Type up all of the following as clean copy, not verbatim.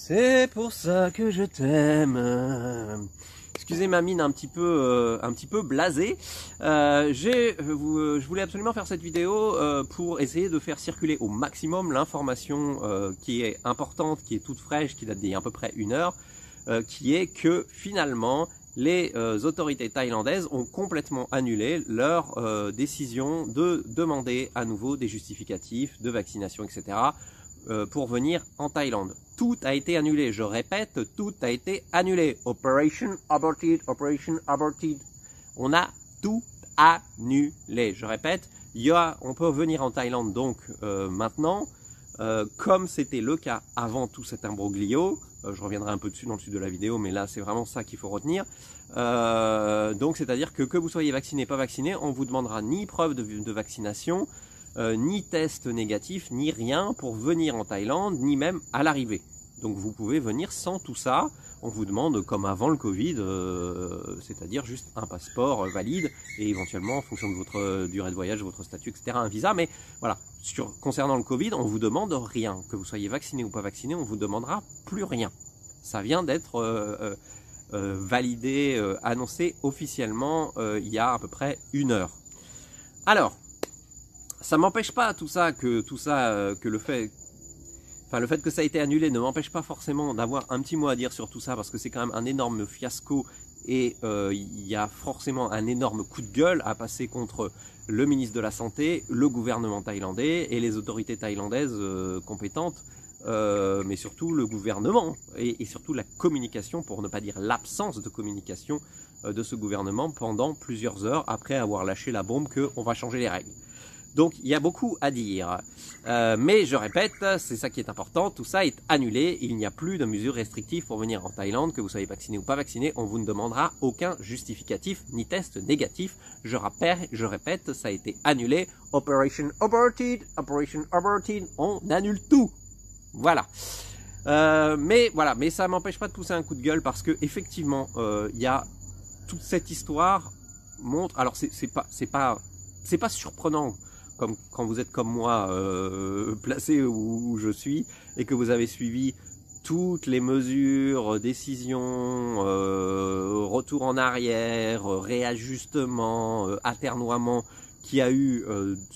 C'est pour ça que je t'aime. Excusez ma mine un petit peu blasée. Je voulais absolument faire cette vidéo pour essayer de faire circuler au maximum l'information qui est importante, qui est toute fraîche, qui date d'il y a à peu près 1 heure, qui est que finalement les autorités thaïlandaises ont complètement annulé leur décision de demander à nouveau des justificatifs de vaccination, etc. Pour venir en Thaïlande. Tout a été annulé, je répète, tout a été annulé. Operation aborted, operation aborted. On a tout annulé. Je répète, on peut venir en Thaïlande donc maintenant, comme c'était le cas avant tout cet imbroglio. Je reviendrai un peu dessus dans le sud de la vidéo, mais là c'est vraiment ça qu'il faut retenir. Donc c'est-à-dire que vous soyez vacciné, pas vacciné, on vous demandera ni preuve de vaccination, ni test négatif, ni rien pour venir en Thaïlande, ni même à l'arrivée. Donc vous pouvez venir sans tout ça. On vous demande, comme avant le Covid, c'est-à-dire juste un passeport valide et éventuellement, en fonction de votre durée de voyage, votre statut, etc., un visa. Mais voilà, concernant le Covid, on vous demande rien. Que vous soyez vacciné ou pas vacciné, on vous demandera plus rien. Ça vient d'être validé, annoncé officiellement il y a à peu près 1 heure. Alors, ça m'empêche pas que le fait que ça a été annulé ne m'empêche pas forcément d'avoir un petit mot à dire sur tout ça, parce que c'est quand même un énorme fiasco et il y a forcément un énorme coup de gueule à passer contre le ministre de la Santé, le gouvernement thaïlandais et les autorités thaïlandaises compétentes, mais surtout le gouvernement et surtout la communication, pour ne pas dire l'absence de communication de ce gouvernement pendant plusieurs heures après avoir lâché la bombe qu'on va changer les règles. Donc il y a beaucoup à dire, mais je répète, c'est ça qui est important, tout ça est annulé, il n'y a plus de mesures restrictives pour venir en Thaïlande, que vous soyez vacciné ou pas vacciné, on vous ne demandera aucun justificatif ni test négatif, je répète, ça a été annulé, operation aborted, on annule tout, voilà. Mais ça m'empêche pas de pousser un coup de gueule, parce que effectivement, il y a toute cette histoire montre, alors c'est pas surprenant, comme quand vous êtes comme moi placé où je suis et que vous avez suivi toutes les mesures, décisions, retour en arrière, réajustement, aternoiement qu'il y a eu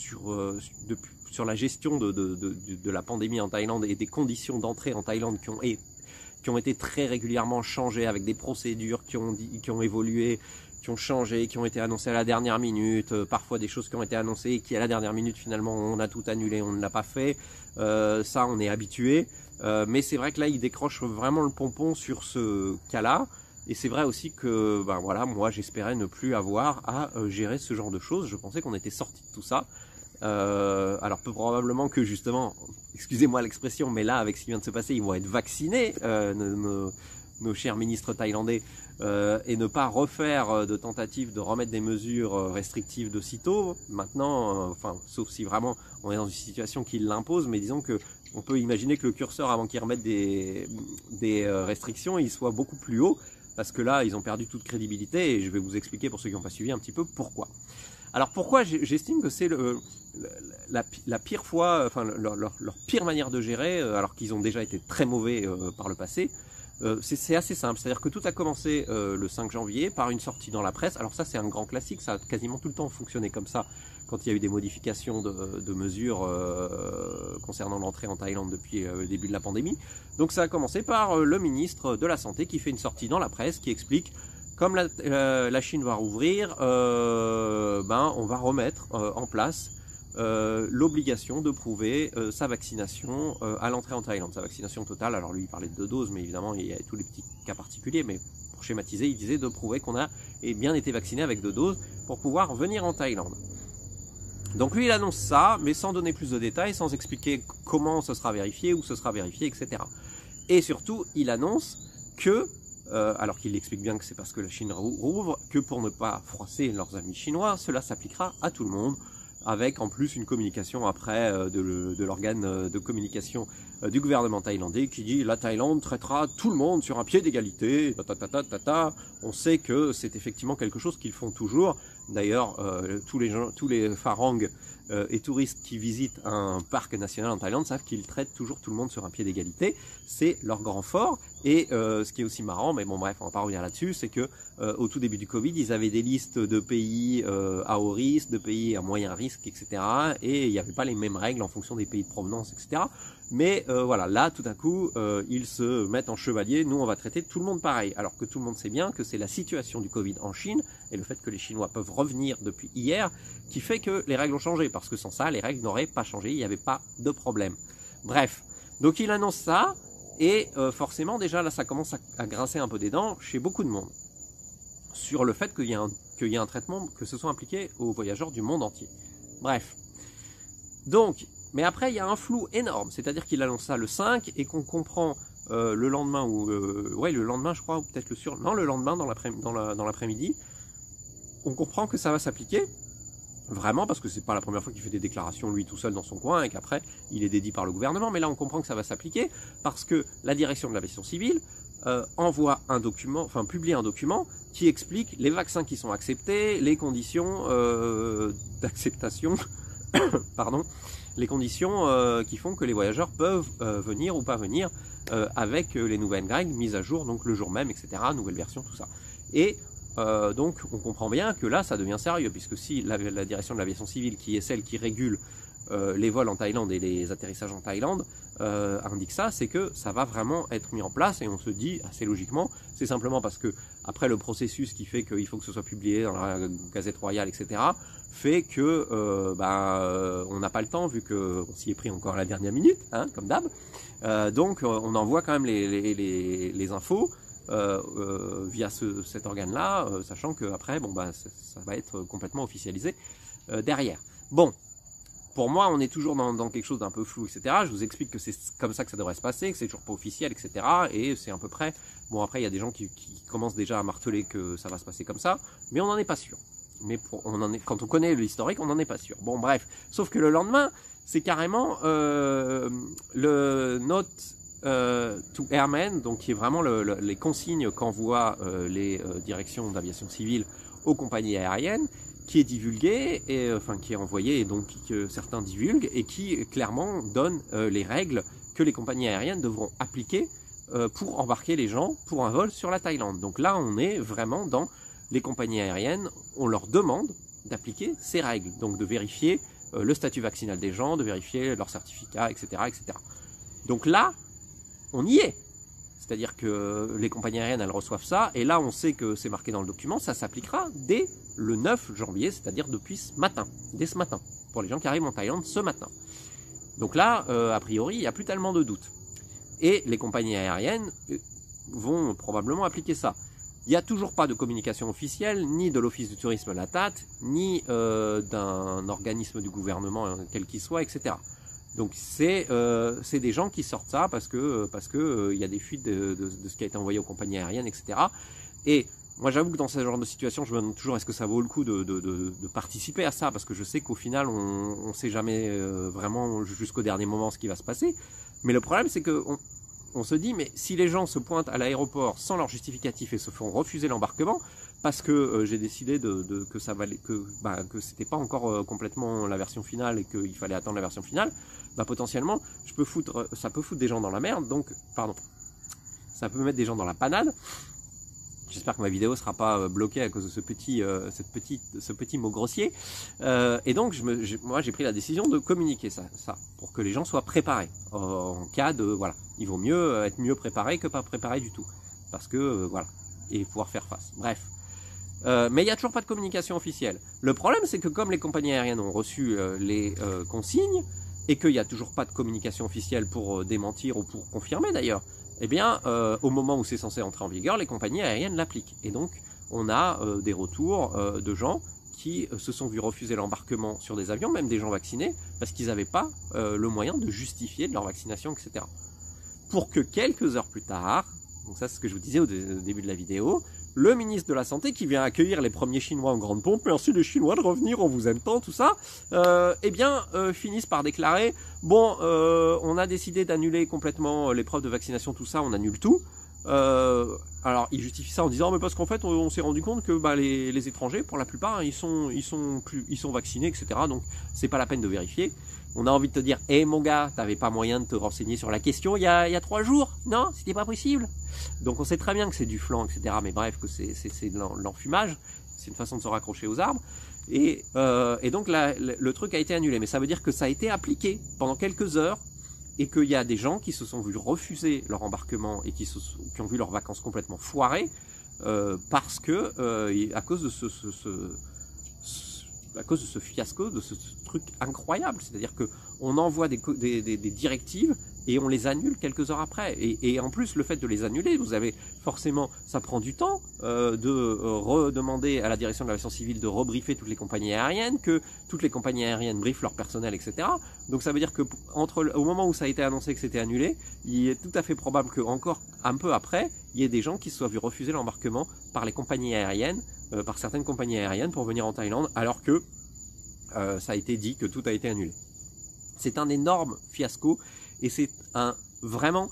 sur la gestion de la pandémie en Thaïlande et des conditions d'entrée en Thaïlande qui ont été très régulièrement changées, avec des procédures qui ont évolué, qui ont changé, qui ont été annoncées à la dernière minute, parfois des choses qui ont été annoncées et qui à la dernière minute finalement on a tout annulé, on ne l'a pas fait, ça on est habitué, mais c'est vrai que là il décroche vraiment le pompon sur ce cas-là, et c'est vrai aussi que moi j'espérais ne plus avoir à gérer ce genre de choses, je pensais qu'on était sorti de tout ça, alors peu probablement que justement, excusez-moi l'expression, mais là avec ce qui vient de se passer, ils vont être vaccinés, nos chers ministres thaïlandais, et ne pas refaire de tentatives de remettre des mesures restrictives de sitôt. Maintenant, sauf si vraiment on est dans une situation qui l'impose, mais disons que on peut imaginer que le curseur, avant qu'ils remettent des restrictions, il soit beaucoup plus haut, parce que là, ils ont perdu toute crédibilité, et je vais vous expliquer, pour ceux qui n'ont pas suivi, un petit peu pourquoi. Alors pourquoi j'estime que c'est la pire fois, leur pire manière de gérer, alors qu'ils ont déjà été très mauvais par le passé. C'est assez simple, c'est-à-dire que tout a commencé le 5 janvier par une sortie dans la presse. Alors ça c'est un grand classique, ça a quasiment tout le temps fonctionné comme ça quand il y a eu des modifications de mesures concernant l'entrée en Thaïlande depuis le début de la pandémie. Donc ça a commencé par le ministre de la Santé qui fait une sortie dans la presse qui explique, comme la Chine va rouvrir, on va remettre en place l'obligation de prouver sa vaccination à l'entrée en Thaïlande, sa vaccination totale. Alors lui il parlait de 2 doses, mais évidemment il y a tous les petits cas particuliers, mais pour schématiser il disait de prouver qu'on a bien été vacciné avec 2 doses pour pouvoir venir en Thaïlande. Donc lui il annonce ça, mais sans donner plus de détails, sans expliquer comment ce sera vérifié, où ce sera vérifié, etc. Et surtout il annonce que, alors qu'il explique bien que c'est parce que la Chine rouvre, que pour ne pas froisser leurs amis chinois, cela s'appliquera à tout le monde, avec en plus une communication après de l'organe de communication du gouvernement thaïlandais qui dit la Thaïlande traitera tout le monde sur un pied d'égalité, On sait que c'est effectivement quelque chose qu'ils font toujours. D'ailleurs, tous les pharangues et touristes qui visitent un parc national en Thaïlande savent qu'ils traitent toujours tout le monde sur un pied d'égalité. C'est leur grand fort. Et ce qui est aussi marrant, mais bon bref, on va pas revenir là-dessus, c'est que au tout début du Covid, ils avaient des listes de pays à haut risque, de pays à moyen risque, etc. Et il n'y avait pas les mêmes règles en fonction des pays de provenance, etc. Mais voilà, là, tout d'un coup, ils se mettent en chevalier. Nous, on va traiter tout le monde pareil. Alors que tout le monde sait bien que c'est la situation du Covid en Chine et le fait que les Chinois peuvent revenir depuis hier qui fait que les règles ont changé. Parce que sans ça, les règles n'auraient pas changé. Il n'y avait pas de problème. Bref, donc il annonce ça. Et forcément, déjà, là, ça commence à grincer un peu des dents chez beaucoup de monde. Sur le fait qu'il y ait un traitement, que ce soit appliqué aux voyageurs du monde entier. Bref. Donc, mais après, il y a un flou énorme. C'est-à-dire qu'il annonce ça le 5 et qu'on comprend le lendemain, ou ouais, le lendemain, je crois, ou peut-être le lendemain dans l'après-midi, on comprend que ça va s'appliquer. Vraiment, parce que c'est pas la première fois qu'il fait des déclarations lui tout seul dans son coin et qu'après il est dédié par le gouvernement, mais là on comprend que ça va s'appliquer parce que la direction de l'aviation civile publie un document qui explique les vaccins qui sont acceptés, les conditions d'acceptation, pardon, les conditions qui font que les voyageurs peuvent venir ou pas venir avec les nouvelles règles mises à jour, donc le jour même, etc., nouvelle version, tout ça. Et donc on comprend bien que là ça devient sérieux, puisque si la direction de l'aviation civile, qui est celle qui régule les vols en Thaïlande et les atterrissages en Thaïlande, indique ça, c'est que ça va vraiment être mis en place. Et on se dit assez logiquement, c'est simplement parce que après le processus qui fait qu'il faut que ce soit publié dans la Gazette Royale, etc., fait que on n'a pas le temps, vu qu'on s'y est pris encore à la dernière minute, hein, comme d'hab. Donc on envoie quand même les infos via cet organe-là, sachant qu'après, ça va être complètement officialisé derrière. Bon, pour moi, on est toujours dans quelque chose d'un peu flou, etc. Je vous explique que c'est comme ça que ça devrait se passer, que c'est toujours pas officiel, etc. Et c'est à peu près... Bon, après, il y a des gens qui commencent déjà à marteler que ça va se passer comme ça, mais on n'en est pas sûr. Mais quand on connaît l'historique, on n'en est pas sûr. Bon, bref. Sauf que le lendemain, c'est carrément le note to airmen, donc qui est vraiment les consignes qu'envoient les directions d'aviation civile aux compagnies aériennes, qui est divulgué, qui est envoyé, et donc que certains divulguent, et qui clairement donne les règles que les compagnies aériennes devront appliquer pour embarquer les gens pour un vol sur la Thaïlande. Donc là, on est vraiment dans les compagnies aériennes, on leur demande d'appliquer ces règles, donc de vérifier le statut vaccinal des gens, de vérifier leur certificat, etc., etc. Donc là, on y est. C'est-à-dire que les compagnies aériennes, elles reçoivent ça, et là, on sait que c'est marqué dans le document, ça s'appliquera dès le 9 janvier, c'est-à-dire depuis ce matin, dès ce matin, pour les gens qui arrivent en Thaïlande ce matin. Donc là, a priori, il n'y a plus tellement de doutes. Et les compagnies aériennes vont probablement appliquer ça. Il n'y a toujours pas de communication officielle, ni de l'Office du tourisme, la TAT, ni d'un organisme du gouvernement, quel qu'il soit, etc. Donc c'est des gens qui sortent ça parce que y a des fuites de ce qui a été envoyé aux compagnies aériennes, etc. Et moi j'avoue que dans ce genre de situation, je me demande toujours est-ce que ça vaut le coup de participer à ça, parce que je sais qu'au final on ne sait jamais vraiment jusqu'au dernier moment ce qui va se passer. Mais le problème c'est que on se dit, mais si les gens se pointent à l'aéroport sans leur justificatif et se font refuser l'embarquement, parce que j'ai décidé que ça valait, que c'était pas encore complètement la version finale et qu'il fallait attendre la version finale, potentiellement, ça peut foutre des gens dans la merde, donc, ça peut mettre des gens dans la panade. J'espère que ma vidéo sera pas bloquée à cause de ce petit mot grossier. Et donc, moi, j'ai pris la décision de communiquer ça, pour que les gens soient préparés. En cas de, voilà, il vaut mieux être mieux préparé que pas préparé du tout. Parce que, voilà, et pouvoir faire face. Bref. Mais il n'y a toujours pas de communication officielle. Le problème, c'est que comme les compagnies aériennes ont reçu les consignes, et qu'il n'y a toujours pas de communication officielle pour démentir ou pour confirmer d'ailleurs, eh bien, au moment où c'est censé entrer en vigueur, les compagnies aériennes l'appliquent. Et donc, on a des retours de gens qui se sont vus refuser l'embarquement sur des avions, même des gens vaccinés, parce qu'ils n'avaient pas le moyen de justifier de leur vaccination, etc. Pour que quelques heures plus tard, donc ça c'est ce que je vous disais au début de la vidéo, le ministre de la Santé qui vient accueillir les premiers Chinois en grande pompe, merci les Chinois de revenir, on vous aime tant, tout ça, finissent par déclarer, bon, on a décidé d'annuler complètement l'épreuve de vaccination, tout ça, on annule tout, Alors ils justifient ça en disant mais parce qu'en fait on s'est rendu compte que les étrangers pour la plupart ils sont vaccinés, etc. Donc c'est pas la peine de vérifier. On a envie de te dire mon gars, t'avais pas moyen de te renseigner sur la question il y a 3 jours? Non, c'était pas possible. Donc on sait très bien que c'est du flan, etc. Mais bref, que c'est de l'enfumage, c'est une façon de se raccrocher aux arbres. Et donc le truc a été annulé, mais ça veut dire que ça a été appliqué pendant quelques heures et qu'il y a des gens qui se sont vus refuser leur embarquement et qui ont vu leurs vacances complètement foirées parce que à cause de ce fiasco, de ce truc incroyable. C'est-à-dire qu'on envoie des directives et on les annule quelques heures après. Et en plus, le fait de les annuler, vous avez forcément, ça prend du temps de redemander à la direction de l'aviation civile de rebriefer toutes les compagnies aériennes, que toutes les compagnies aériennes briefent leur personnel, etc. Donc ça veut dire que au moment où ça a été annoncé que c'était annulé, il est tout à fait probable qu'encore un peu après, il y ait des gens qui se soient vus refuser l'embarquement par les compagnies aériennes, par certaines compagnies aériennes pour venir en Thaïlande, alors que ça a été dit que tout a été annulé. C'est un énorme fiasco et c'est vraiment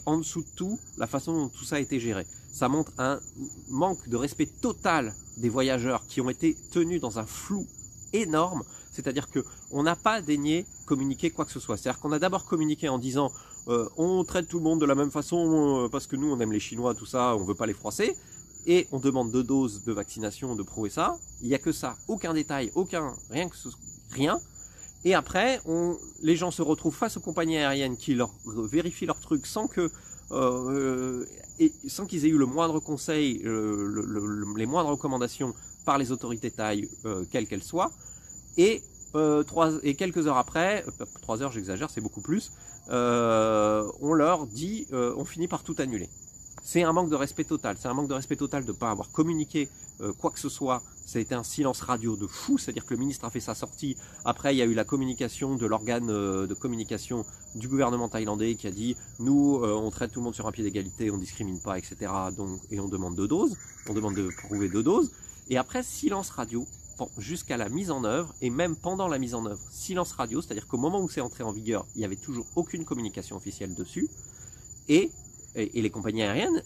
en dessous de tout la façon dont tout ça a été géré. Ça montre un manque de respect total des voyageurs qui ont été tenus dans un flou énorme. C'est-à-dire qu'on n'a pas daigné communiquer quoi que ce soit. C'est-à-dire qu'on a d'abord communiqué en disant on traite tout le monde de la même façon parce que nous on aime les Chinois, tout ça, on veut pas les froisser. Et on demande 2 doses de vaccination, de prouver ça. Il n'y a que ça, aucun détail, rien. Et après, les gens se retrouvent face aux compagnies aériennes qui leur vérifient leurs trucs sans qu'ils aient eu le moindre conseil, les moindres recommandations par les autorités thaï, quelles qu'elles soient. Et quelques heures après, 3 heures j'exagère, c'est beaucoup plus, on leur dit, on finit par tout annuler. C'est un manque de respect total. C'est un manque de respect total de ne pas avoir communiqué quoi que ce soit. Ça a été un silence radio de fou. C'est-à-dire que le ministre a fait sa sortie. Après, il y a eu la communication de l'organe de communication du gouvernement thaïlandais qui a dit « Nous, on traite tout le monde sur un pied d'égalité, on ne discrimine pas, etc. Donc, et on demande 2 doses. On demande de prouver 2 doses. » Et après, silence radio jusqu'à la mise en œuvre. Et même pendant la mise en œuvre, silence radio. C'est-à-dire qu'au moment où c'est entré en vigueur, il n'y avait toujours aucune communication officielle dessus. Et les compagnies aériennes,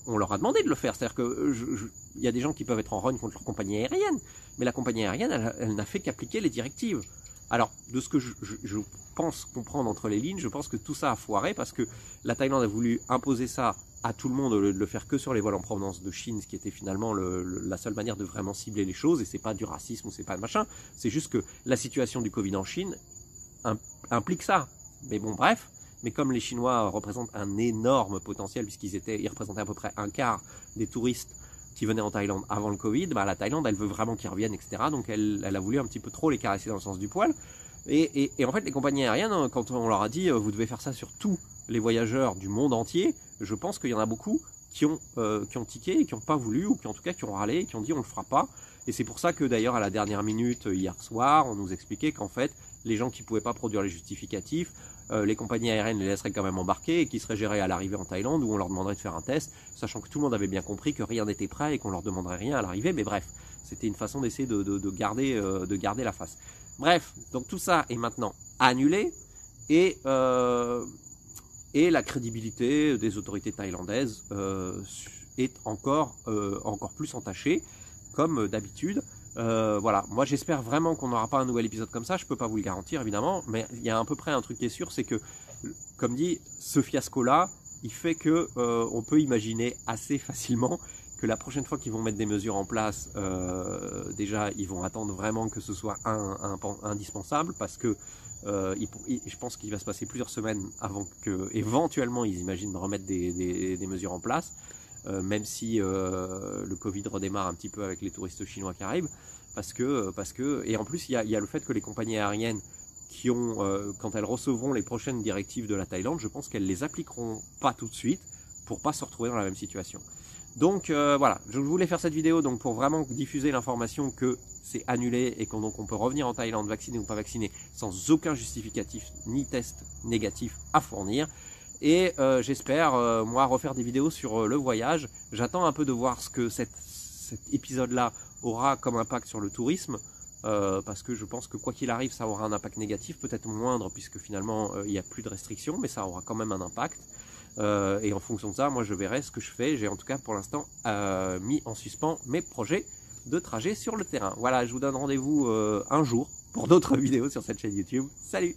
on leur a demandé de le faire. C'est-à-dire qu'il y a des gens qui peuvent être en rogne contre leur compagnie aérienne, mais la compagnie aérienne, elle n'a fait qu'appliquer les directives. Alors, de ce que je pense comprendre entre les lignes, je pense que tout ça a foiré parce que la Thaïlande a voulu imposer ça à tout le monde au lieu de le faire que sur les vols en provenance de Chine, ce qui était finalement la seule manière de vraiment cibler les choses, et c'est pas du racisme ou c'est pas machin, c'est juste que la situation du Covid en Chine implique ça. Mais bon, bref. Mais comme les Chinois représentent un énorme potentiel, puisqu'ils représentaient à peu près 1/4 des touristes qui venaient en Thaïlande avant le Covid, la Thaïlande, elle veut vraiment qu'ils reviennent, etc. Donc elle a voulu un petit peu trop les caresser dans le sens du poil. Et en fait, les compagnies aériennes, quand on leur a dit vous devez faire ça sur tous les voyageurs du monde entier, je pense qu'il y en a beaucoup qui ont tiqué et qui n'ont pas voulu, ou qui en tout cas qui ont râlé et qui ont dit on le fera pas. Et c'est pour ça que d'ailleurs à la dernière minute, hier soir, on nous expliquait qu'en fait, les gens qui pouvaient pas produire les justificatifs, les compagnies aériennes les laisseraient quand même embarquer et qui seraient gérés à l'arrivée en Thaïlande où on leur demanderait de faire un test, sachant que tout le monde avait bien compris que rien n'était prêt et qu'on leur demanderait rien à l'arrivée. Mais bref, c'était une façon d'essayer de garder la face. Bref, donc tout ça est maintenant annulé et la crédibilité des autorités thaïlandaises est encore plus entachée, comme d'habitude. Voilà, moi j'espère vraiment qu'on n'aura pas un nouvel épisode comme ça, je peux pas vous le garantir évidemment, mais il y a à peu près un truc qui est sûr, c'est que, comme dit, ce fiasco-là, il fait que on peut imaginer assez facilement que la prochaine fois qu'ils vont mettre des mesures en place, déjà ils vont attendre vraiment que ce soit indispensable, parce que je pense qu'il va se passer plusieurs semaines avant que, éventuellement, ils imaginent de remettre des mesures en place. Même si le Covid redémarre un petit peu avec les touristes chinois qui arrivent, parce que et en plus il y a le fait que les compagnies aériennes qui ont, quand elles recevront les prochaines directives de la Thaïlande, je pense qu'elles les appliqueront pas tout de suite pour pas se retrouver dans la même situation. Donc voilà, je voulais faire cette vidéo donc pour vraiment diffuser l'information que c'est annulé et qu'on peut revenir en Thaïlande vacciné ou pas vacciné sans aucun justificatif ni test négatif à fournir. Et j'espère, moi, refaire des vidéos sur le voyage. J'attends un peu de voir ce que cet épisode-là aura comme impact sur le tourisme, parce que je pense que quoi qu'il arrive, ça aura un impact négatif, peut-être moindre, puisque finalement, il n'y a plus de restrictions, mais ça aura quand même un impact. Et en fonction de ça, moi je verrai ce que je fais. J'ai en tout cas pour l'instant mis en suspens mes projets de trajet sur le terrain. Voilà, je vous donne rendez-vous un jour pour d'autres vidéos sur cette chaîne YouTube. Salut!